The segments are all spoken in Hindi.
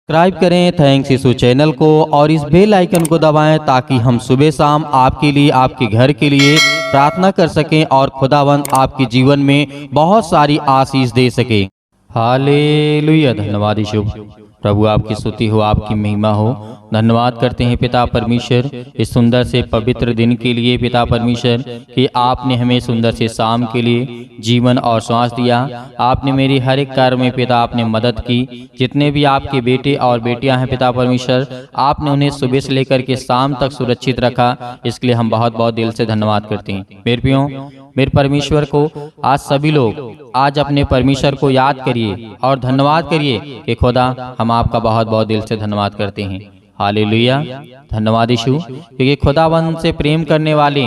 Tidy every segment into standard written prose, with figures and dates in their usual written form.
सब्सक्राइब करें थैंक्स यीशु चैनल को और इस बेल आइकन को दबाएं ताकि हम सुबह शाम आपके लिए आपके घर के लिए प्रार्थना कर सकें और खुदावंद आपके जीवन में बहुत सारी आशीष दे सके। हालेलुया। धन्यवाद यीशु। प्रभु आपकी स्तुति हो, आपकी महिमा हो। धन्यवाद करते हैं पिता परमेश्वर इस सुंदर से पवित्र दिन के लिए। पिता परमेश्वर कि आपने हमें सुंदर से शाम के लिए जीवन और श्वास दिया। आपने मेरी हर एक कार्य में पिता आपने मदद की। जितने भी आपके बेटे और बेटियां हैं पिता परमेश्वर, आपने उन्हें सुबह से लेकर के शाम तक सुरक्षित रखा। इसके लिए हम बहुत बहुत दिल से धन्यवाद करते हैं। मेरे प्रियो, मेरे परमेश्वर को आज सभी लोग आज अपने परमेश्वर को याद करिए और धन्यवाद करिए कि खुदा हम आपका बहुत बहुत दिल से धन्यवाद करते हैं। हालेलुया। धन्यवाद यीशु, क्योंकि खुदावंद से प्रेम करने वाले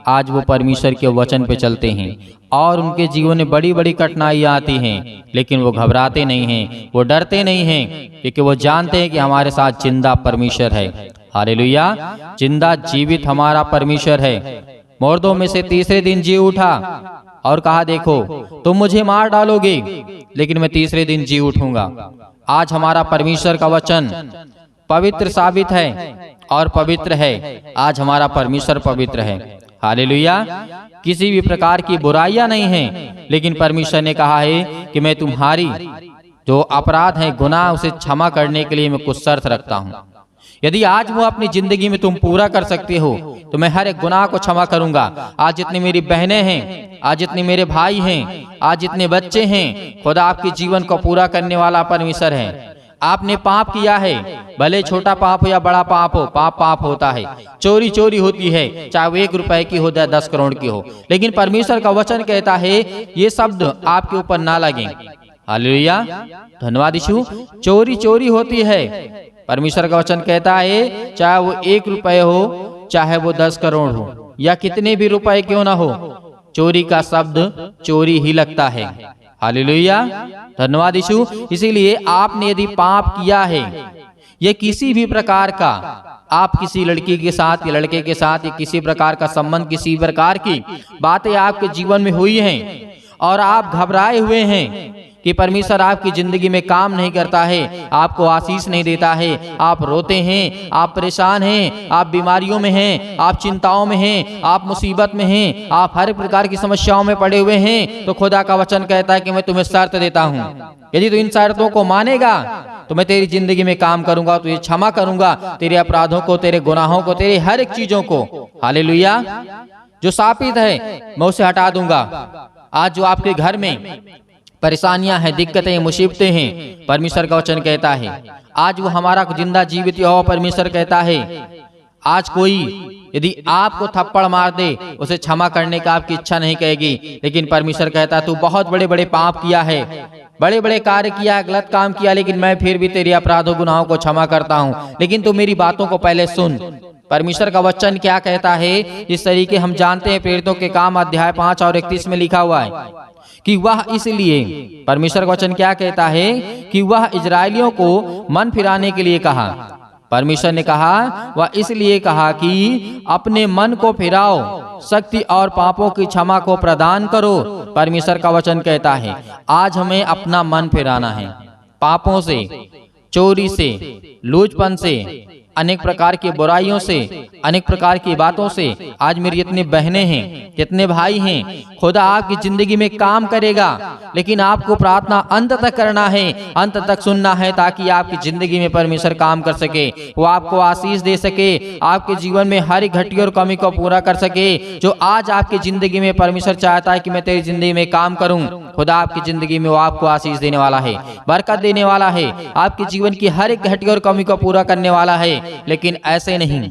आज वो परमेश्वर के वचन पे चलते हैं और उनके जीवन में बड़ी बड़ी कठिनाइयाँ आती हैं, लेकिन वो घबराते नहीं हैं, वो डरते नहीं हैं, क्योंकि वो जानते हैं कि हमारे साथ जिंदा परमेश्वर है। हालेलुया। जिंदा जीवित हमारा परमेश्वर है। मुर्दों में से तीसरे दिन जी उठा और कहा, देखो तुम मुझे मार डालोगे लेकिन मैं तीसरे दिन जी उठूंगा। आज हमारा परमेश्वर का वचन पवित्र साबित है और पवित्र है। आज हमारा परमेश्वर पवित्र है। हालेलुया। किसी भी प्रकार की बुराइयां नहीं हैं, लेकिन परमेश्वर ने कहा है कि मैं तुम्हारी जो अपराध है, गुनाह, उसे क्षमा करने के लिए मैं कुछ शर्त रखता हूँ। यदि आज वो अपनी जिंदगी में तुम पूरा कर सकते हो तो मैं हर एक गुनाह को क्षमा करूंगा। आज जितनी मेरी बहनें हैं, आज जितने मेरे भाई हैं, आज जितने बच्चे हैं, खुदा आपके जीवन को पूरा करने वाला परमेश्वर है। आपने पाप किया है, भले छोटा पाप हो या बड़ा पाप हो, पाप पाप होता है। चोरी चोरी होती है, चाहे वो 1 रुपए की हो या 10 करोड़ की हो, लेकिन परमेश्वर का वचन कहता है ये शब्द आपके ऊपर ना लगे। हालेलुया। धन्यवाद यीशु। चोरी चोरी होती है, परमेश्वर का वचन कहता है चाहे वो 1 रुपए हो, चाहे वो 10 करोड़ हो या कितने भी रुपए क्यों ना हो, चोरी का शब्द चोरी ही लगता है। हालेलुया। धन्यवाद यीशु। इसीलिए आपने यदि पाप किया है, ये किसी भी प्रकार का, आप किसी लड़की के साथ या लड़के के साथ या किसी प्रकार का संबंध, किसी प्रकार की बातें आपके जीवन में हुई हैं और आप घबराए हुए हैं कि परमेश्वर आपकी जिंदगी में काम नहीं करता है, आपको आशीष नहीं देता है, आप रोते हैं, आप परेशान हैं, आप बीमारियों में हैं, आप चिंताओं में हैं, आप मुसीबत में हैं, आप हर प्रकार की समस्याओं में पड़े हुए हैं, तो खुदा का वचन कहता है कि मैं तुम्हें शर्त देता हूँ। यदि तू इन शर्तों को मानेगा तो मैं तेरी जिंदगी में काम करूंगा, तुझे क्षमा करूंगा, तेरे अपराधों को, तेरे गुनाहों को, तेरे हर एक चीजों को, हालेलुया, जो शापित है मैं उसे हटा दूंगा। आज जो आपके घर में परेशानियां हैं, दिक्कतें, मुसीबतें हैं, परमेश्वर का वचन कहता है आज वो हमारा जिंदा जीवित यहोवा परमेश्वर कहता है आज कोई यदि आपको थप्पड़ मार दे उसे क्षमा करने का आपकी इच्छा नहीं कहेगी, लेकिन परमेश्वर कहता तू बहुत बड़े बड़े पाप किया है, बड़े बड़े कार्य किया, गलत काम किया, लेकिन मैं फिर भी तेरे अपराधों गुनाहों को क्षमा करता हूँ, लेकिन तू मेरी बातों को पहले सुन। परमेश्वर का वचन क्या कहता है इस तरीके हम जानते हैं। प्रेरितों के काम अध्याय 5 और 31 में लिखा हुआ है कि वह इसलिए, परमेश्वर का वचन क्या कहता है कि वह इजरायलियों को मन फिराने के लिए कहा। परमेश्वर ने कहा वह इसलिए कहा कि अपने मन को फिराओ, शक्ति और पापों की क्षमा को प्रदान करो। परमेश्वर का वचन कहता है आज हमें अपना मन फिराना है, पापों से, चोरी से, लूचपन से, अनेक प्रकार की बुराइयों से, अनेक प्रकार की बातों से। आज मेरी जितनी बहनें हैं, जितने भाई हैं, खुदा आपकी जिंदगी में काम करेगा, लेकिन आपको प्रार्थना अंत तक करना है, अंत तक सुनना है, ताकि आपकी जिंदगी में परमेश्वर काम कर सके, वो आपको आशीष दे सके, आपके जीवन में हर एक घटी और कमी को पूरा कर सके। जो आज आपकी जिंदगी में परमेश्वर चाहता है कि मैं तेरी जिंदगी में काम करूं, खुदा आपकी जिंदगी में वो आपको आशीष देने वाला है, बरकत देने वाला है, आपके जीवन की हर एक घटी और कमी को पूरा करने वाला है। लेकिन ऐसे नहीं,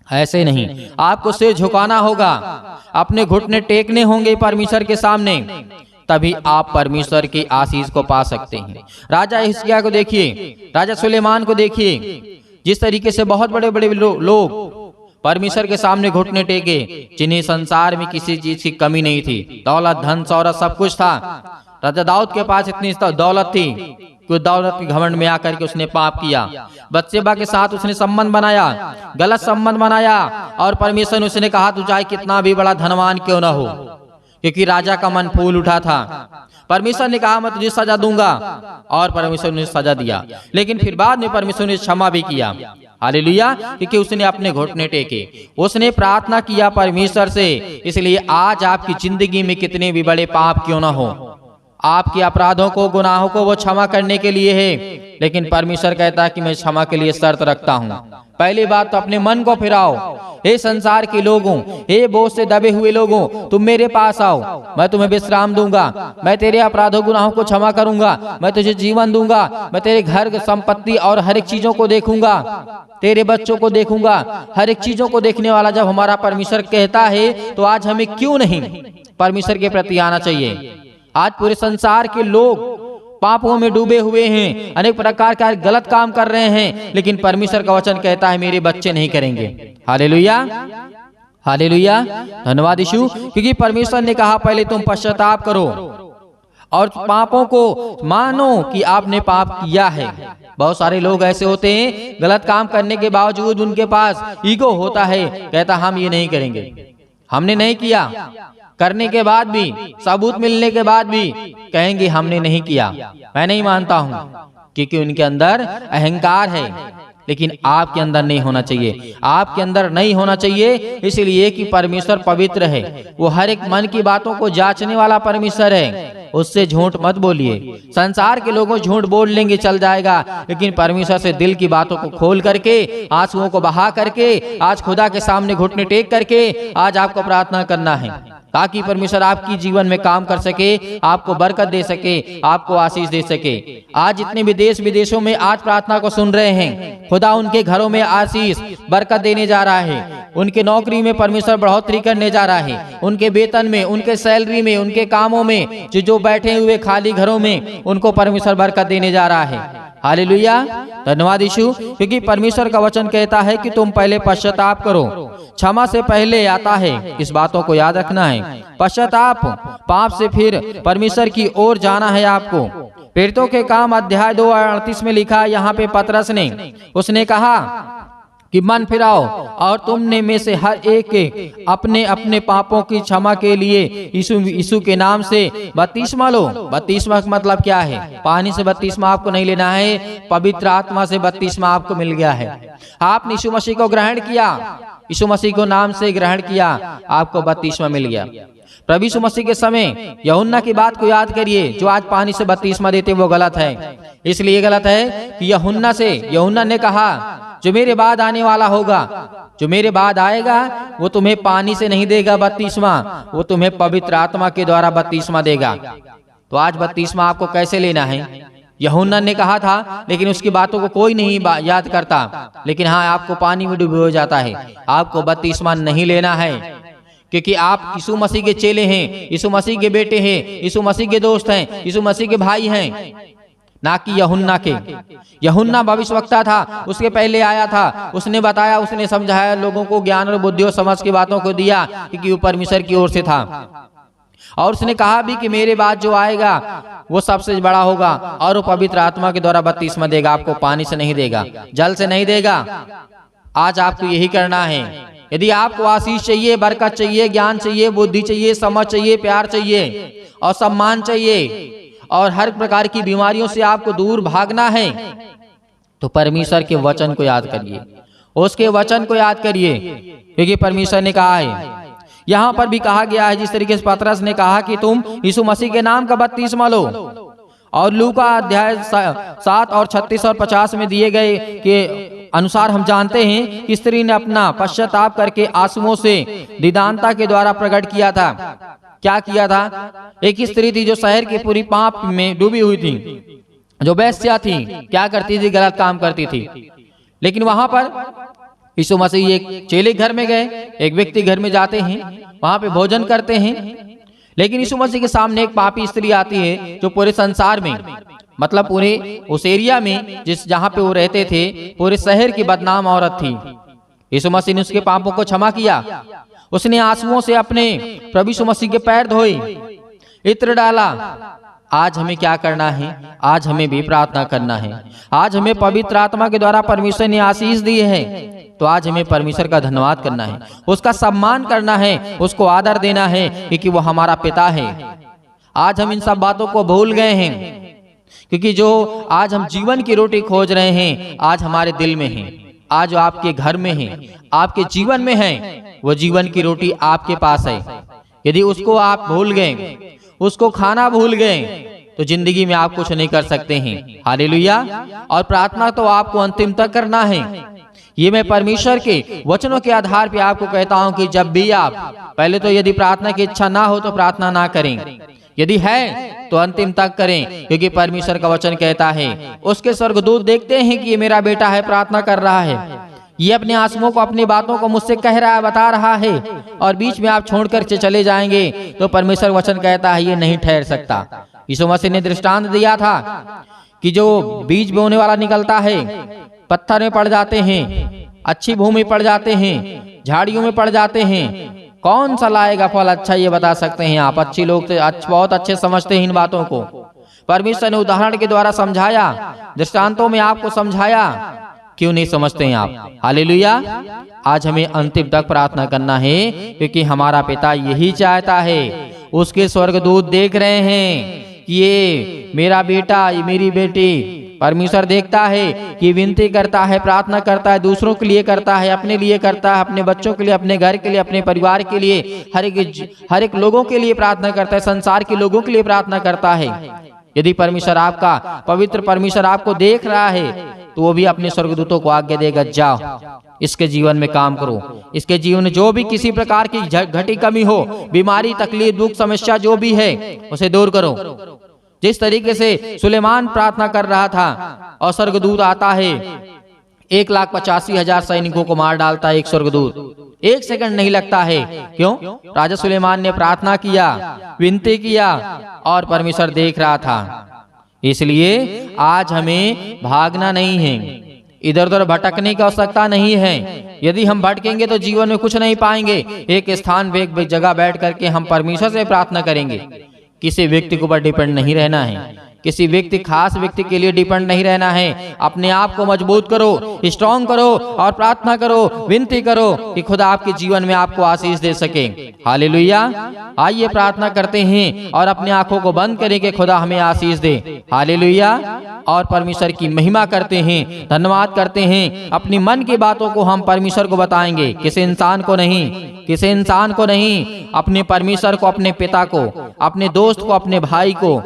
ऐसे नहीं, आपको सिर झुकाना होगा, अपने घुटने टेकने होंगे परमेश्वर के सामने, तभी आप परमेश्वर की आशीष को पा सकते हैं। राजा हिजकिय्याह को देखिए, राजा सुलेमान को देखिए, जिस तरीके से बहुत बड़े बड़े लोग परमेश्वर के सामने घुटने टेके, जिन्हें संसार में किसी चीज की कमी नहीं थी, दौलत, धन, शौहरत सब कुछ था। राजा दाऊद के पास इतनी दौलत थी कि दौलत के घमंड में आकर के उसने पाप किया, बत्शेबा के साथ उसने संबंध बनाया, गलत संबंध बनाया, और परमेश्वर ने उसने कहा तू चाहे कितना भी बड़ा धनवान क्यों ना हो, क्योंकि राजा का मन फूल उठा था। परमेश्वर ने कहा मैं तुझे सजा दूंगा, और परमेश्वर ने सजा दिया, लेकिन फिर बाद में परमेश्वर ने क्षमा भी किया। हालेलुया, क्योंकि उसने अपने घुटने टेके, उसने प्रार्थना किया परमेश्वर से। इसलिए आज आपकी जिंदगी में कितने भी बड़े पाप क्यों ना हो, आपके अपराधों को, गुनाहों को वो क्षमा करने के लिए है, लेकिन परमेश्वर कहता है कि मैं क्षमा के लिए शर्त रखता हूँ। पहली बात तो अपने मन को फिराओ। हे संसार के लोगों, हे बोझ से दबे हुए लोगों, तुम मेरे पास आओ, मैं तुम्हें विश्राम दूंगा, मैं तेरे अपराधों गुनाहों को क्षमा करूंगा, मैं तुझे जीवन दूंगा, मैं तेरे घर, संपत्ति और हर एक चीजों को देखूंगा, तेरे बच्चों को देखूंगा। हर एक चीजों को देखने वाला जब हमारा परमेश्वर कहता है, तो आज हमें क्यों नहीं परमेश्वर के प्रति आना चाहिए। आज पूरे संसार के लोग पापों में डूबे हुए हैं, अनेक प्रकार का गलत काम कर रहे हैं, लेकिन परमेश्वर का वचन कहता है मेरे बच्चे नहीं करेंगे। हालेलुया, हालेलुया, धन्यवाद यीशु, क्योंकि परमेश्वर ने कहा पहले तुम पश्चाताप करो और पापों को मानो कि आपने पाप किया है। बहुत सारे लोग ऐसे होते हैं, गलत काम करने के बावजूद उनके पास ईगो होता है, कहता हम ये नहीं करेंगे, हमने नहीं किया, करने के बाद भी, सबूत मिलने के बाद भी कहेंगे हमने नहीं किया, मैं नहीं मानता हूं, क्योंकि उनके अंदर अहंकार है। लेकिन आपके अंदर नहीं होना चाहिए, आपके अंदर नहीं होना चाहिए, इसलिए कि परमेश्वर पवित्र है, वो हर एक मन की बातों को जांचने वाला परमेश्वर है, उससे झूठ मत बोलिए। संसार के लोगों झूठ बोल लेंगे, चल जाएगा, लेकिन परमेश्वर से दिल की बातों को खोल करके, आंसुओं को बहा करके, आज खुदा के सामने घुटने टेक करके आज आपको प्रार्थना करना है, ताकि परमेश्वर आपकी जीवन में काम कर सके, आपको बरकत दे सके, आपको आशीष दे सके। आज जितने भी देश विदेशों में आज प्रार्थना को सुन रहे हैं, खुदा उनके घरों में आशीष बरकत देने जा रहा है, उनके नौकरी में परमेश्वर बढ़ोतरी करने जा रहा है, उनके वेतन में, उनके सैलरी में, उनके कामों में, जो बैठे हुए खाली घरों में उनको परमेश्वर बरकत देने जा रहा है। हालेलुया, धन्यवाद यीशु, क्योंकि परमेश्वर का वचन कहता है कि तुम पहले पश्चाताप करो, क्षमा से पहले आता है, इस बातों को याद रखना है। पश्चाताप, पाप से फिर परमेश्वर की ओर जाना है आपको। प्रेरितों के काम अध्याय 2:38 में लिखा है, यहाँ पे पतरस ने, उसने कहा कि मन फिराओ और तुमने में से हर एक के अपने अपने पापों की क्षमा के लिए यीशु के नाम से बपतिस्मा लो। बपतिस्मा का मतलब क्या है? पानी से बपतिस्मा आपको नहीं लेना है, पवित्र आत्मा से बपतिस्मा आपको मिल गया है। आपने यीशु मसीह को ग्रहण किया, यीशु मसीह को नाम से ग्रहण किया, आपको बपतिस्मा मिल गया। प्रभु यीशु मसीह के समय यूहन्ना की बात को याद करिए, जो आज पानी से बपतिस्मा देते वो गलत है। इसलिए गलत है कि यूहन्ना ने कहा जो मेरे बाद आने वाला होगा, जो मेरे बाद आएगा, वो तुम्हें पानी से नहीं देगा बपतिस्मा, वो तुम्हें पवित्र आत्मा के द्वारा बपतिस्मा देगा। तो आज बपतिस्मा आपको कैसे लेना है? यूहन्ना ने कहा था, लेकिन उसकी बातों को कोई नहीं याद करता। लेकिन हाँ, आपको पानी में डूबे हो जाता है, आपको बपतिस्मा नहीं लेना है, क्योंकि आप यीशु मसीह के चेले हैं, यीशु मसीह के बेटे हैं, यीशु मसीह के दोस्त हैं, यीशु मसीह के भाई हैं, ना कि यूहन्ना के। यूहन्ना भविष्यवक्ता था, उसके पहले आया था, उसने बताया, उसने समझाया लोगों को, ज्ञान और बुद्धि और समझ की बातों को दिया, क्योंकि वो परमेश्वर की ओर से था। और उसने कहा भी कि मेरे बाद जो आएगा वो सबसे बड़ा होगा और वो पवित्र आत्मा के द्वारा बपतिस्मा देगा, आपको पानी से नहीं देगा, जल से नहीं देगा। आज आपको यही करना है। यदि आपको आशीष चाहिए, बरकत चाहिए, ज्ञान चाहिए, बुद्धि चाहिए, समझ चाहिए, प्यार चाहिए और सम्मान चाहिए और हर प्रकार की बीमारियों से आपको दूर भागना है, तो परमेश्वर के वचन को याद करिए, उसके वचन को याद करिए, क्योंकि परमेश्वर ने कहा है, यहाँ पर भी कहा गया है, जिस तरीके से पतरस ने कहा कि तुम यीशु मसीह के नाम का बपतिस्मा लो। और लूका अध्याय 7 और 36 और 50 में दिए गए के अनुसार हम जानते हैं कि स्त्री ने अपना पश्चाताप करके आंसुओं से दीदानता के द्वारा प्रकट किया था। क्या किया था? एक स्त्री थी जो शहर की पूरी पाप में डूबी हुई थी, जो वेश्या थी, क्या करती थी? गलत काम करती थी। लेकिन वहां पर यीशु मसीह एक चेले घर में गए, एक व्यक्ति घर में जाते हैं, वहां पे भोजन करते हैं, लेकिन यीशु मसीह के सामने एक पापी स्त्री आती है जो पूरे संसार में, मतलब पूरे उस एरिया में जहां पे वो रहते थे, पूरे शहर की बदनाम औरत थी। यीशु मसीह ने उसके पापों को क्षमा किया, उसने आंसुओं से अपने प्रभु यीशु मसीह के पैर धोए, इत्र डाला। आज हमें क्या करना है? आज हमें भी प्रार्थना करना है। आज हमें पवित्र आत्मा के द्वारा परमेश्वर ने आशीष दी है, तो आज हमें परमेश्वर का धन्यवाद करना है, उसका सम्मान करना है, उसको आदर देना है, क्योंकि वो हमारा पिता है। आज हम इन सब बातों को भूल गए हैं, क्योंकि जो आज हम जीवन की रोटी खोज रहे हैं आज हमारे दिल में है, आज आपके घर में है, आपके जीवन में है, वो जीवन की रोटी आपके पास है। यदि उसको आप भूल गए, उसको खाना भूल गए, तो जिंदगी में आप कुछ नहीं कर सकते हैं। हालेलुया। और प्रार्थना तो आपको अंतिम तक करना है। ये मैं परमेश्वर के वचनों के आधार पे आपको कहता हूं कि जब भी आप, पहले तो यदि प्रार्थना की इच्छा ना हो तो प्रार्थना ना करें, यदि है तो अंतिम तक करें, क्योंकि परमेश्वर का वचन कहता है उसके स्वर्गदूत देखते हैं कि ये मेरा बेटा है, प्रार्थना कर रहा है, ये अपने आंसुओं को, अपनी बातों को मुझसे कह रहा है, बता रहा है, और बीच में आप छोड़कर चले जाएंगे तो परमेश्वर वचन कहता है ये नहीं ठहर सकता। यीशु मसीह ने दृष्टांत दिया था कि जो बीज बोने वाला निकलता है, पत्थर में पड़ जाते हैं, अच्छी भूमि पड़ जाते हैं, झाड़ियों में पड़ जाते हैं, कौन सा लाएगा फल अच्छा, ये बता सकते हैं आप। अच्छी लोग तो बहुत अच्छे समझते हैं इन बातों को। परमेश्वर ने उदाहरण के द्वारा समझाया, दृष्टांतों में आपको समझाया, क्यों नहीं समझते हैं आप। हालेलुया। आज हमें अंतिम तक प्रार्थना करना है, क्योंकि हमारा पिता यही चाहता है। उसके स्वर्गदूत देख रहे हैं कि ये मेरा बेटा, ये मेरी बेटी। परमेश्वर देखता है कि विनती करता है, प्रार्थना करता है, दूसरों के लिए करता है, अपने लिए करता है, अपने बच्चों के लिए, अपने घर के लिए, अपने परिवार के लिए, हर एक लोगों के लिए प्रार्थना करता है, संसार के लोगों के लिए प्रार्थना करता है। यदि परमेश्वर आपका, पवित्र परमेश्वर आपको देख रहा है, तो वो भी अपने स्वर्गदूतों को आज्ञा देगा, जाओ इसके जीवन में काम करो, इसके जीवन में जो भी किसी प्रकार की घटी कमी हो, बीमारी, तकलीफ, दुख, समस्या जो भी है, उसे दूर करो। जिस तरीके से सुलेमान प्रार्थना कर रहा था और स्वर्गदूत आता है, 1,85,000 सैनिकों को मार डालता है एक स्वर्गदूत, एक सेकंड नहीं लगता है। क्यों? राजा सुलेमान ने प्रार्थना किया, विनती किया, और परमेश्वर देख रहा था। इसलिए आज हमें भागना नहीं है, इधर उधर भटकने की आवश्यकता नहीं है। यदि हम भटकेंगे तो जीवन में कुछ नहीं पाएंगे। एक स्थान पे, एक जगह बैठ करके हम परमेश्वर से प्रार्थना करेंगे। किसी व्यक्ति के ऊपर डिपेंड नहीं रहना है, किसी व्यक्ति, खास व्यक्ति के लिए डिपेंड नहीं रहना है। अपने आप को मजबूत करो, स्ट्रॉन्ग करो, और प्रार्थना करो, विनती करो कि खुदा आपके जीवन में आपको आशीष दे सके। हालेलुया। आइए प्रार्थना करते हैं और अपनी आंखों को बंद करें कि खुदा हमें आशीष दे। हालेलुया। और परमेश्वर की महिमा करते हैं, धन्यवाद करते हैं। अपनी मन की बातों को हम परमेश्वर को बताएंगे, किसी इंसान को नहीं, किसी इंसान को नहीं, अपने परमेश्वर को, अपने पिता को, अपने दोस्त को, अपने भाई को,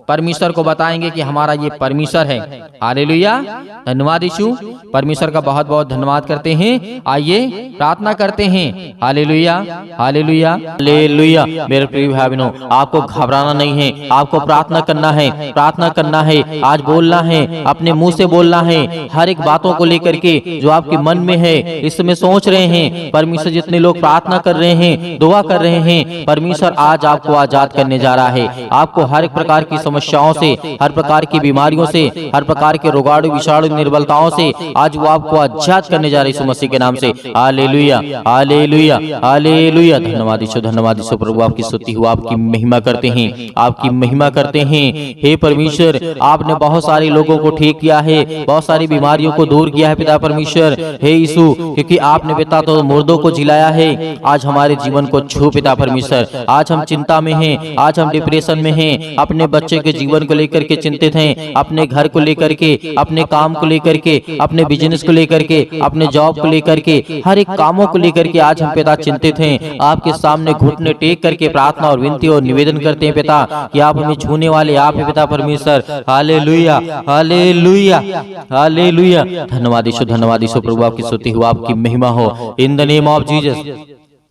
परमेश्वर को बताएंगे कि हमारा ये परमेश्वर है। हालेलुया। धन्यवाद यीशु। परमेश्वर का बहुत बहुत धन्यवाद करते हैं। आइए प्रार्थना करते हैं। Hallelujah, hallelujah, hallelujah. मेरे प्रिय भाई बहनों, आपको घबराना नहीं है, आपको प्रार्थना करना है, प्रार्थना करना है, आज बोलना है, अपने मुंह से बोलना है, हर एक बातों को लेकर के जो आपके मन में है, इस समय सोच रहे हैं। परमेश्वर, जितने लोग प्रार्थना कर रहे हैं, दुआ कर रहे हैं, परमेश्वर आज आपको आजाद करने जा रहा है। आपको हर एक प्रकार की समस्याओं से, हर प्रकार की बीमारियों से, हर प्रकार के रोगाणु, विषाणु, निर्बलताओं से आज वो आपको आजाद करने जा रहे हैं यीशु मसीह के नाम से। Hallelujah, hallelujah, hallelujah. धन्यवाद यीशु, धन्यवाद यीशु। प्रभु आपकी स्तुति हो, आपकी महिमा करते हैं, आपकी महिमा करते हैं। हे परमेश्वर, आपने बहुत सारे लोगों को ठीक किया है, बहुत सारी बीमारियों को दूर किया है पिता परमेश्वर। हे यीशु, क्योंकि आपने पिता तो मुर्दों को जिलाया है, आज हमारे जीवन को छू पिता परमेश्वर। आज हम चिंता में हैं, आज हम डिप्रेशन में हैं, अपने बच्चे के जीवन को लेकर के चिंतित हैं, अपने घर को लेकर के, अपने काम को लेकर के, अपने बिजनेस को लेकर के, अपने जॉब को लेकर के, हर एक कामों को लेकर के आज हम पिता चिंतित हैं। आपके सामने घुटने टेक करके प्रार्थना और विनती और निवेदन करते हैं पिता कि आप हमें छूने वाले आप हैं पिता परमेश्वर। Hallelujah, hallelujah, hallelujah. धन्यवाद यीशु, धन्यवाद यीशु। प्रभु आपकी स्तुति हो, आपकी महिमा हो। In the name of Jesus,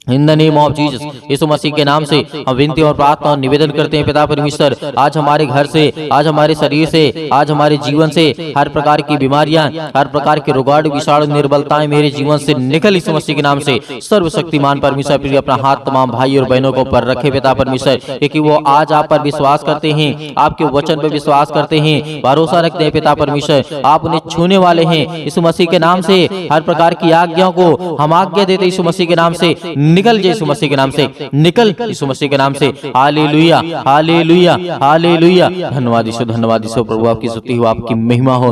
in the name of Jesus, Yeshu Masih के नाम से हम विनती और प्रार्थना और निवेदन करते हैं पिता परमेश्वर। आज हमारे घर से, आज हमारे शरीर से, आज हमारे जीवन से हर प्रकार की बीमारियां, हर प्रकार के रोगाणु, विषाणु, निर्बलताएं मेरे जीवन से निकल यीशु मसीह के नाम से। सर्वशक्तिमान परमेश्वर प्रिय अपना हाथ तमाम भाई और बहनों को पर रखे पिता परमेश्वर, क्योंकि वो आज आप पर विश्वास करते हैं, आपके वचन पर विश्वास करते हैं, भरोसा रखते हैं पिता परमेश्वर। आप उन्हें छूने वाले हैं यीशु मसीह के नाम से। हर प्रकार की आज्ञाओं को हम आज्ञा देते यीशु मसीह के नाम से, निकल जाए यीशु मसीह के नाम से, निकल यीशु मसीह के नाम से। Hallelujah, hallelujah, hallelujah. धन्यवाद यीशु, धन्यवाद यीशु। प्रभु आपकी स्तुति हो, आपकी महिमा हो।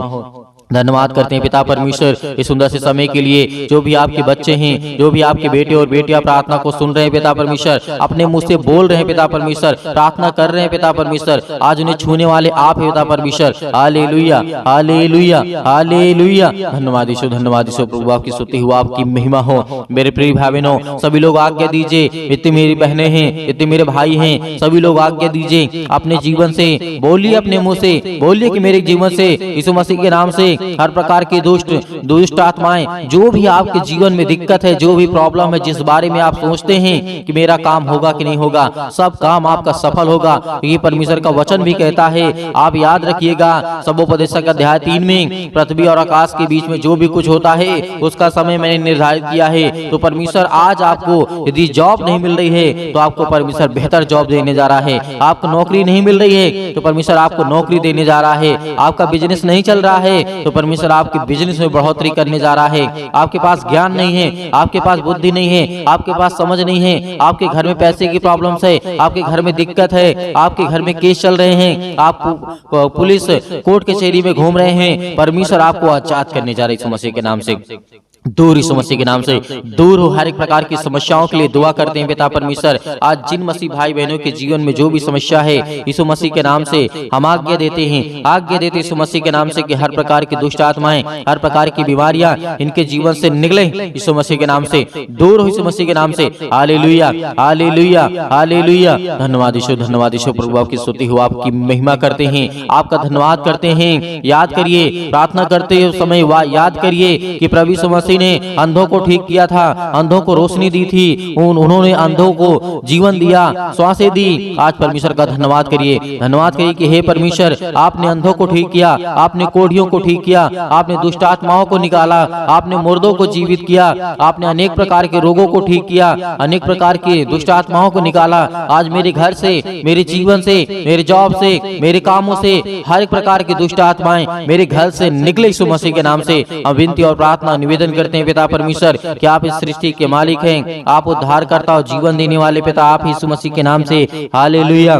धन्यवाद करते हैं पिता परमेश्वर इस सुंदर से समय के लिए। जो भी आपके बच्चे हैं, जो भी आपके बेटे और बेटियां प्रार्थना को सुन रहे हैं पिता परमेश्वर, अपने मुंह से बोल रहे हैं पिता परमेश्वर, प्रार्थना कर रहे हैं पिता परमेश्वर, आज उन्हें छूने वाले आप हैं पिता परमेश्वर। Hallelujah, hallelujah, hallelujah. धन्यवाद यीशु, धन्यवाद यीशु। प्रभु आपकी स्तुति हो, आपकी महिमा हो। मेरे प्रिय भाई बहनों, सभी लोग आज्ञा दीजिए, इतनी मेरी बहनें हैं, इतने मेरे भाई हैं, सभी लोग आज्ञा दीजिए, अपने जीवन से बोलिए, अपने मुंह से बोलिए कि मेरे जीवन से यीशु मसीह के नाम से हर प्रकार की दुष्ट आत्माएं, जो भी आपके जीवन में दिक्कत है, जो भी प्रॉब्लम है, जिस बारे में आप सोचते हैं कि मेरा काम होगा कि नहीं होगा, सब काम आपका सफल होगा। ये परमेश्वर का वचन भी कहता है। आप याद रखिएगा, सबोपदेशक अध्याय 3 में पृथ्वी और आकाश के बीच में जो भी कुछ होता है उसका समय मैंने निर्धारित किया है। तो परमेश्वर आज आपको यदि जॉब नहीं मिल रही है तो आपको परमेश्वर बेहतर जॉब देने जा रहा है। आपको नौकरी नहीं मिल रही है तो परमेश्वर आपको नौकरी देने जा रहा है। आपका बिजनेस नहीं चल रहा है तो परमेश्वर आपके बिजनेस में बढ़ोतरी करने जा रहा है। आपके पास ज्ञान नहीं है, आपके पास बुद्धि नहीं है, आपके पास समझ नहीं है, आपके घर में पैसे की प्रॉब्लम्स है, आपके घर में दिक्कत है, आपके घर में केस चल रहे हैं, आप पुलिस कोर्ट कचहरी में घूम रहे हैं, परमेश्वर आपको आजाद करने जा रहे हैं यीशु मसीह के नाम से। दूर यीशु मसीह के नाम से दूर हो हर एक प्रकार की समस्याओं के लिए दुआ करते हैं पिता परमेश्वर। आज जिन मसीह भाई बहनों के जीवन में जो भी समस्या है यीशु मसीह के नाम से हम आज्ञा देते हैं, आज्ञा देते यीशु मसीह के नाम से कि हर प्रकार की दुष्ट आत्माएं, हर प्रकार की बीमारियां इनके जीवन से निकले यीशु मसीह के नाम से, दूर हो यीशु मसीह के नाम से। Hallelujah, hallelujah, hallelujah. धन्यवाद यीशु, धन्यवाद यीशु। प्रभु आपकी स्तुति हो, आपकी महिमा करते हैं, आपका धन्यवाद करते हैं। याद करिए, प्रार्थना करते समय याद करिए कि प्रभु यीशु मसीह ने अंधों को ठीक किया था, अंधों को रोशनी दी थी, उन्होंने अंधों को जीवन दिया, श्वासें दी। आज परमेश्वर का धन्यवाद करिए, धन्यवाद करिए कि हे परमेश्वर, आपने अंधों को ठीक किया, आपने कोढ़ियों को ठीक किया, आपने दुष्ट आत्माओं को निकाला, आपने मुर्दों को जीवित किया, आपने अनेक प्रकार के रोगों को ठीक किया, अनेक प्रकार की दुष्ट आत्माओं को निकाला। आज मेरे घर से, मेरे जीवन से, मेरे जॉब से, मेरे कामों से हर एक प्रकार की दुष्ट आत्माएं मेरे घर से निकले यीशु मसीह के नाम से। हम विनती और प्रार्थना निवेदन करते हैं पिता परमेश्वर कि आप इस सृष्टि के मालिक हैं, आप उद्धारकर्ता और जीवन देने वाले पिता आप यीशु मसीह के नाम से। Hallelujah,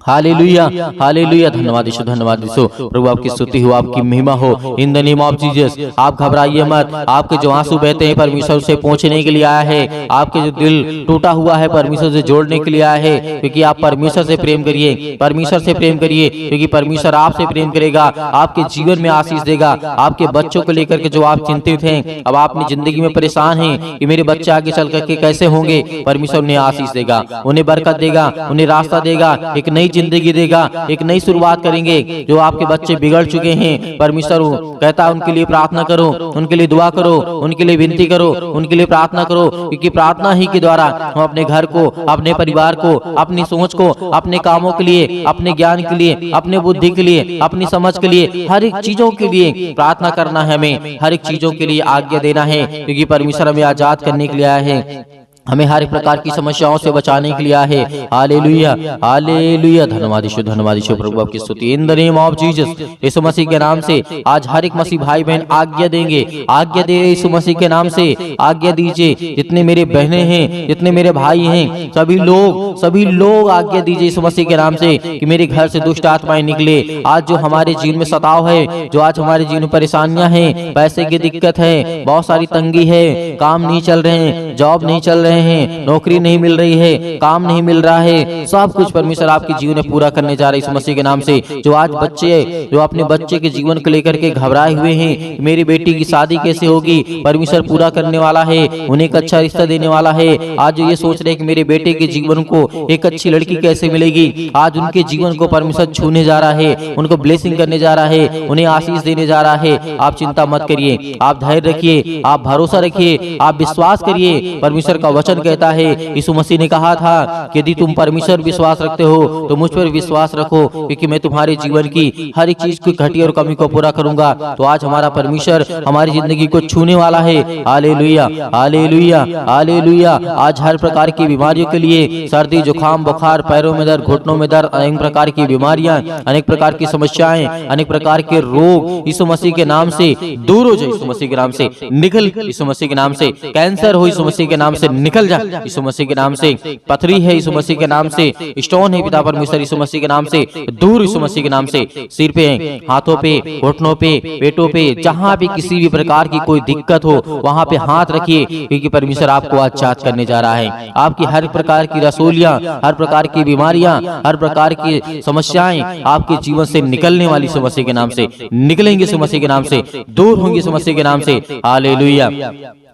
hallelujah, hallelujah. धन्यवाद यीशु, धन्यवाद यीशु। प्रभु आपकी स्तुति हो, आपकी महिमा हो। In the name of Jesus आप घबराइए मत। आपके जो आंसू बहते हैं परमेश्वर से पहुंचने के लिए आया है, आपके जो दिल टूटा हुआ है परमेश्वर से जोड़ने के लिए आया है, क्योंकि आप परमेश्वर से प्रेम करिए, परमेश्वर से प्रेम करिए, क्योंकि परमेश्वर आपसे प्रेम करेगा, आपके जीवन में आशीष देगा। आपके बच्चों को लेकर के जो आप चिंतित हैं, अब आप अपनी जिंदगी में परेशान हैं कि मेरे बच्चे आगे चल करके कैसे होंगे, परमेश्वर उन्हें आशीष देगा, उन्हें बरकत देगा, उन्हें रास्ता देगा, एक नई जिंदगी देगा, एक नई शुरुआत करेंगे। जो आपके बच्चे बिगड़ चुके हैं, परमेश्वर कहता है उनके लिए प्रार्थना करो, उनके लिए दुआ करो, उनके लिए विनती करो, उनके लिए प्रार्थना करो, क्योंकि प्रार्थना ही के द्वारा हम अपने घर को, अपने परिवार को, अपनी सोच को, अपने कामों के लिए, अपने ज्ञान के लिए, अपने बुद्धि के लिए, अपनी समझ के लिए, हर एक चीजों के लिए प्रार्थना करना है। हमें हर एक चीजों के लिए आज्ञा देना है, क्योंकि परमेश्वर हमें आजाद करने के लिए आया है, हमें हर एक प्रकार की समस्याओं से बचाने के लिए आया है। Hallelujah, hallelujah. धन्यवाद यीशु, धन्यवाद यीशु। प्रभु आपकी स्तुति। In the name of Jesus Yeshu Masih के नाम से आज हर एक मसीह भाई बहन आज्ञा देंगे, आज्ञा दे यीशु मसीह के नाम से आज्ञा दीजिए। जितने मेरे बहनें हैं, जितने मेरे भाई हैं, सभी लोग आज्ञा दीजिए यीशु मसीह के नाम से कि मेरे घर से दुष्ट आत्माएं निकले। आज जो हमारे जीवन में सताव है, जो आज हमारे जीवन में परेशानियां हैं, पैसे की दिक्कत है, बहुत सारी तंगी है, काम नहीं चल रहे हैं, जॉब नहीं चल रहे हैं, नौकरी नहीं मिल रही है, काम नहीं मिल रहा है, सब कुछ परमेश्वर आपके जीवन में पूरा करने जा रहे हैं यीशु मसीह के नाम से। जो आज बच्चे, जो अपने बच्चे के जीवन को लेकर के घबराए हुए हैं, मेरी बेटी की शादी कैसे होगी, परमेश्वर पूरा करने वाला है, उन्हें एक अच्छा रिश्ता देने वाला है। आज जो ये सोच रहे हैं कि मेरे बेटे के जीवन को एक अच्छी लड़की कैसे मिलेगी, आज उनके जीवन को परमेश्वर छूने जा रहा है, उनको ब्लेसिंग करने जा रहा है, उन्हें आशीष देने जा रहा है। आप चिंता मत करिए, आप धैर्य रखिए, आप भरोसा रखिए, आप विश्वास करिए। परमेश्वर का वचन कहता है, यीशु मसीह ने कहा था कि यदि तुम परमेश्वर विश्वास रखते हो तो मुझ पर विश्वास रखो, क्योंकि मैं तुम्हारे जीवन की हर एक चीज की घटी और कमी को पूरा करूंगा। तो आज हमारा परमेश्वर हमारी जिंदगी को छूने वाला है। Hallelujah, hallelujah, hallelujah. आज हर प्रकार की बीमारियों के लिए, सर्दी, जुकाम, बुखार, पैरों में दर्द, घुटनों में दर्द, अनेक प्रकार की बीमारियां, अनेक प्रकार की समस्याएं, अनेक प्रकार के रोग यीशु मसीह के नाम से दूर हो जाए, यीशु मसीह के नाम से निकल, यीशु मसीह के नाम से कैंसर हो, यीशु मसीह के नाम से निकल निकल जा यीशु मसीह के नाम से। पथरी है यीशु मसीह के नाम से, स्टोन है पिता परमेश्वर यीशु मसीह के नाम से दूर यीशु मसीह के नाम से। सिर पे, हाथों पे, घुटनों पे, पेटों पे, जहां भी किसी भी प्रकार की कोई दिक्कत हो वहां पे हाथ रखिए, क्योंकि परमेश्वर आपको आच्छाद करने जा रहा है। आपकी हर प्रकार की रसोलियां, हर प्रकार की बीमारियां, हर प्रकार की समस्याएं आपके जीवन से निकलने वाली यीशु मसीह के नाम से निकलेंगे, यीशु मसीह के नाम से दूर होंगे यीशु मसीह के नाम से। Hallelujah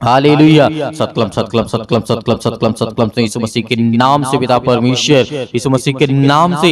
hallelujah. सतकलम सतकलम सतकलम सतकलम सतकलम सतकलम यीशु मसीह के नाम से पिता परमेश्वर यीशु मसीह के नाम से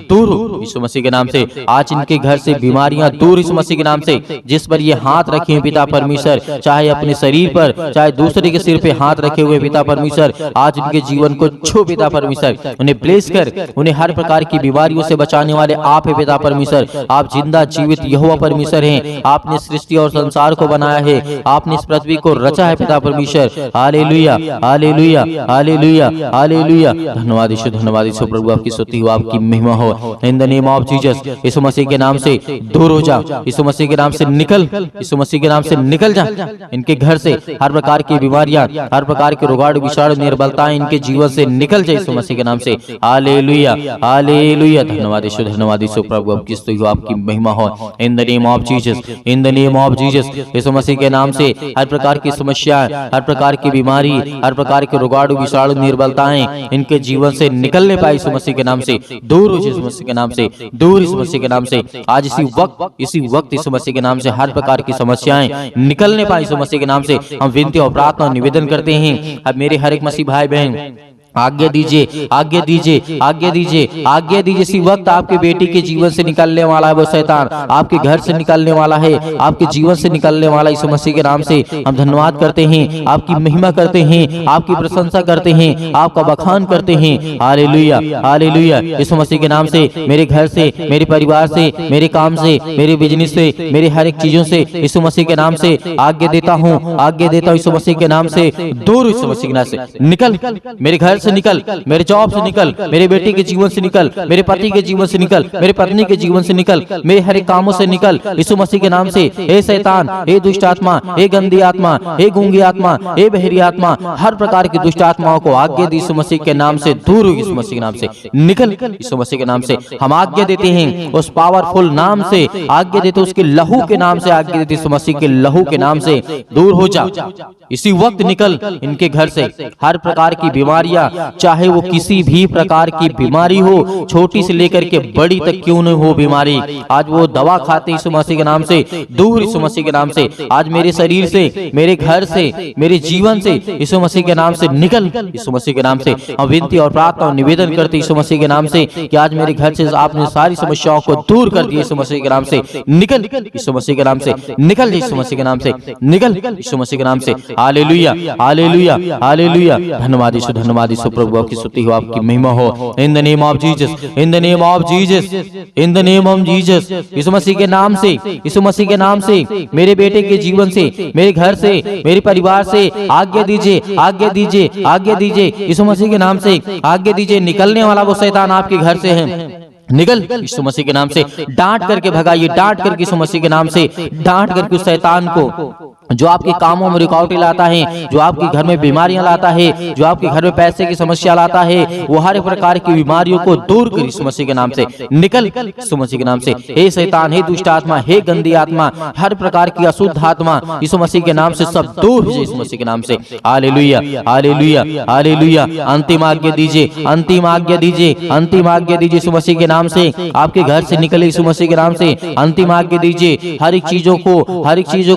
दूर हो यीशु मसीह के नाम से। आज इनके घर से बीमारियां दूर यीशु मसीह के नाम से। जिस पर ये हाथ रखे हैं पिता परमेश्वर, चाहे अपने शरीर पर, चाहे दूसरे के सिर पे हाथ रखे हुए पिता परमेश्वर, आज इनके जीवन को छू पिता परमेश्वर, उन्हें ब्लेस कर, उन्हें हर प्रकार की बीमारियों से बचाने वाले आप है पिता परमेश्वर। आप जिंदा जीवित यहोवा परमेश्वर हैं। आपने सृष्टि और संसार को बनाया है, आपने इस पृथ्वी को रचा है पिता परमेश्वर। Hallelujah hallelujah hallelujah hallelujah. धन्यवाद यीशु, धन्यवाद यीशु प्रभु, आपकी स्तुति हो, आपकी महिमा हो। In the name of Jesus Yeshu Masih के नाम से दूर हो जा, यीशु मसीह के नाम से निकल, यीशु मसीह के नाम से निकल जा। इनके घर से हर प्रकार की बीमारियां, हर प्रकार के रोगाणु विषाणु निर्बलताएं इनके जीवन से निकल जाए यीशु मसीह के नाम से। Hallelujah hallelujah. धन्यवाद यीशु, धन्यवाद यीशु प्रभु, आपकी स्तुति हो, आपकी महिमा हो। In the name of Jesus, in the name of Jesus Yeshu Masih के नाम से हर प्रकार की समस्या, हर प्रकार की बीमारी, हर प्रकार के रोगाणु विषाणु निर्बलताएं इनके जीवन से निकलने पाए यीशु मसीह के नाम से दूर हो यीशु मसीह के नाम से दूर यीशु मसीह के नाम से। आज इसी वक्त यीशु मसीह के नाम से हर प्रकार की समस्याएं निकलने पाए यीशु मसीह के नाम से। हम विनती और प्रार्थना और निवेदन करते हैं। अब मेरे हर एक मसीह भाई बहन आज्ञा दीजिए, आज्ञा दीजिए, आज्ञा दीजिए, आज्ञा दीजिए। इसी वक्त आपके बेटी के जीवन से निकलने वाला है वो शैतान, आपके घर से निकलने वाला है, आपके जीवन से निकलने वाला यीशु मसीह के नाम से हम धन्यवाद करते हैं, आपकी महिमा करते हैं, आपकी प्रशंसा करते हैं, आपका बखान करते हैं। Hallelujah hallelujah. यीशु मसीह के नाम से मेरे घर से, मेरे परिवार से, मेरे काम से, मेरे बिजनेस से, मेरे हर एक चीजों से यीशु मसीह के नाम से आज्ञा देता हूँ, आज्ञा देता हूँ यीशु मसीह के नाम से दूर यीशु मसीह के नाम से निकल, मेरे घर से निकल, मेरे जॉब से निकल, मेरे बेटे के जीवन से निकल, मेरे पति के जीवन से निकल, मेरे पत्नी के जीवन से निकल, मेरे हर एक कामों से निकल यीशु मसीह के नाम से। हे शैतान, हे दुष्ट आत्मा, हे गंदी आत्मा, हे गूंगी आत्मा, हे बहरी आत्मा, हर प्रकार की दुष्ट आत्माओं को आज्ञा दी यीशु मसीह के नाम से दूर हो यीशु मसीह के नाम से निकल यीशु मसीह के नाम से। हम आज्ञा देते हैं उस पावरफुल नाम से, आज्ञा देते उसके लहू के नाम से, आज्ञा देते यीशु मसीह के लहू के नाम से दूर हो जा। इसी वक्त निकल इनके घर से हर प्रकार की बीमारियां, चाहे वो किसी भी प्रकार की बीमारी हो, छोटी से लेकर के बड़ी तक क्यों न हो बीमारी, आज वो दवा खाते यीशु मसीह के नाम से दूर यीशु मसीह के नाम से। आज मेरे शरीर से, मेरे घर से, मेरे जीवन से यीशु मसीह के नाम से निकल यीशु मसीह के नाम से। हम विनती और प्रार्थना और निवेदन करते यीशु मसीह के नाम से कि आज मेरे घर से आपने सारी समस्याओं को दूर कर दिया यीशु मसीह के नाम से। निकल यीशु मसीह के नाम से, निकल यीशु मसीह के नाम से, निकल यीशु मसीह के नाम से। Hallelujah hallelujah hallelujah. धन्यवाद यीशु, धन्यवाद यीशु प्रभु, आपकी स्तुति हो, आपकी महिमा हो। In the name of Jesus, in the name of Jesus, in the name of Jesus Yeshu Masih के नाम से, यीशु मसीह के नाम से मेरे बेटे के जीवन से, मेरे घर से, मेरे परिवार से आज्ञा दीजिए, आज्ञा दीजिए, आज्ञा दीजिए यीशु मसीह के नाम से आज्ञा दीजिए। निकलने वाला वो शैतान आपके घर से है, निकल यीशु मसीह के नाम से। डांट करके भगाइए, डांट करके यीशु मसीह के नाम से डांट करके उस शैतान को जो आपके कामों में रुकावटें लाता है, जो आपके घर में बीमारियां लाता है, जो आपके घर में पैसे की समस्या लाता है, वो हर प्रकार की बीमारियों को दूर कर यीशु मसीह के नाम से निकल यीशु मसीह के नाम से। हे शैतान, हे दुष्ट आत्मा, हे गंदी आत्मा, हर प्रकार की अशुद्ध आत्मा यीशु मसीह के नाम से सब दूर हो यीशु मसीह के नाम से। Hallelujah hallelujah hallelujah. अंतिम आज्ञा दीजिए, अंतिम आज्ञा दीजिए, अंतिम आज्ञा दीजिए यीशु मसीह के नाम से। आपके घर से निकले यीशु मसीह के नाम से अंतिम आज्ञा दीजिए। हर एक चीजों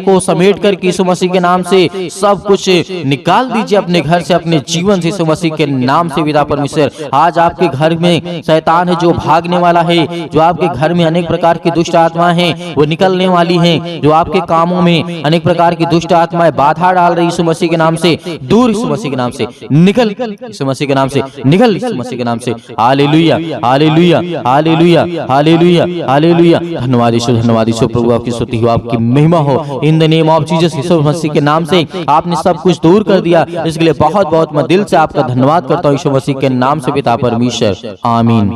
को समेट कर यीशु मसीह के नाम से सब कुछ निकाल दीजिए अपने घर से, अपने जीवन से यीशु मसीह के नाम से। पिता परमेश्वर, आज आपके घर में शैतान है जो भागने वाला है, जो आपके घर में अनेक प्रकार की दुष्ट आत्माएं हैं वो निकलने वाली हैं, जो आपके कामों में अनेक प्रकार की दुष्ट आत्माएं बाधा डाल रही यीशु मसीह के नाम से दूर यीशु मसीह के नाम से निकल यीशु मसीह के नाम से निकल यीशु मसीह के नाम से। Hallelujah hallelujah hallelujah hallelujah hallelujah. धन्यवाद यीशु, धन्यवाद यीशु प्रभु, आपकी स्तुति हो, आपकी महिमा हो। In the name of Jesus Yeshu Masih के नाम से आपने सब कुछ दूर कर दिया, इसके लिए बहुत बहुत मैं दिल से आपका धन्यवाद करता हूँ यीशु मसीह के नाम से पिता परमेश्वर, आमीन।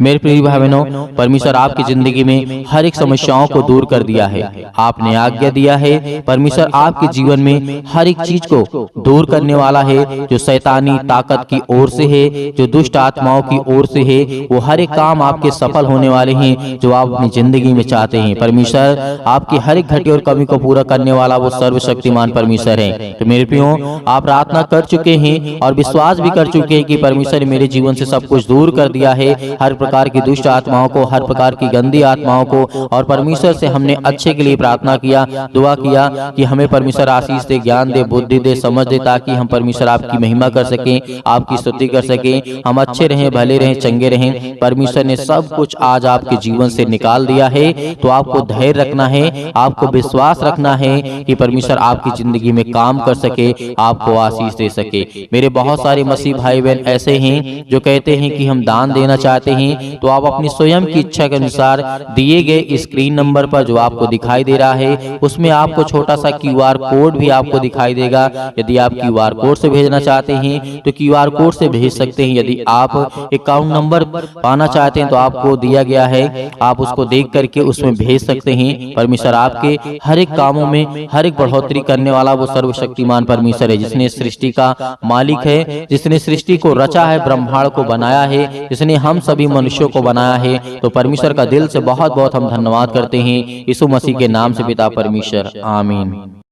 मेरे प्रिय भाई बहनों, परमेश्वर आपकी जिंदगी में हर एक समस्याओं को दूर कर दिया है। आपने आज्ञा दिया है, परमेश्वर आपके जीवन में हर एक चीज को दूर करने वाला है। जो शैतानी ताकत की ओर से है, जो दुष्ट आत्माओं की ओर से है, वो हर एक काम आपके सफल होने वाले हैं जो आप अपनी जिंदगी में चाहते हैं। परमेश्वर आपकी हर एक घटी और कमी को पूरा करने वाला वो सर्वशक्तिमान परमेश्वर है। तो मेरे प्रियो, आप प्रार्थना कर चुके हैं और विश्वास भी कर चुके हैं कि परमेश्वर ने मेरे जीवन से सब कुछ दूर कर दिया है, हर प्रकार की दुष्ट आत्माओं को, हर प्रकार की गंदी आत्माओं को। और परमेश्वर से हमने अच्छे के लिए प्रार्थना किया, दुआ किया कि हमें परमेश्वर आशीष दे, ज्ञान दे, बुद्धि दे, समझ दे, ताकि हम परमेश्वर आपकी महिमा कर सकें, आपकी स्तुति कर सकें, हम अच्छे रहें, भले रहें, चंगे रहें। परमेश्वर ने सब कुछ आज आपके जीवन से निकाल दिया है। तो आपको धैर्य रखना है, आपको विश्वास रखना है कि परमेश्वर आपकी जिंदगी में काम कर सके, आपको आशीष दे सके। मेरे बहुत सारे मसीह भाई बहन ऐसे हैं जो कहते हैं कि हम दान देना चाहते हैं। तो आप अपनी स्वयं की इच्छा के अनुसार दिए गए स्क्रीन नंबर पर जो आपको दिखाई दे रहा है, उसमें आपको छोटा सा क्यूआर कोड भी आपको दिखाई देगा। यदि आप क्यूआर कोड से भेजना चाहते हैं तो क्यूआर कोड से भेज सकते हैं। यदि आप अकाउंट नंबर पाना चाहते हैं तो आपको दिया गया है, आप उसको देख करके उसमें भेज सकते हैं। परमेश्वर आपके हर एक कामों में हर एक बढ़ोतरी करने वाला वो सर्वशक्तिमान परमेश्वर है, जिसने सृष्टि का मालिक है, जिसने सृष्टि को रचा है, ब्रह्मांड को बनाया है, जिसने हम सभी मनुष्यों को बनाया है। तो परमेश्वर का दिल से बहुत बहुत हम धन्यवाद करते हैं, यीशु मसीह के नाम से पिता परमेश्वर, आमीन।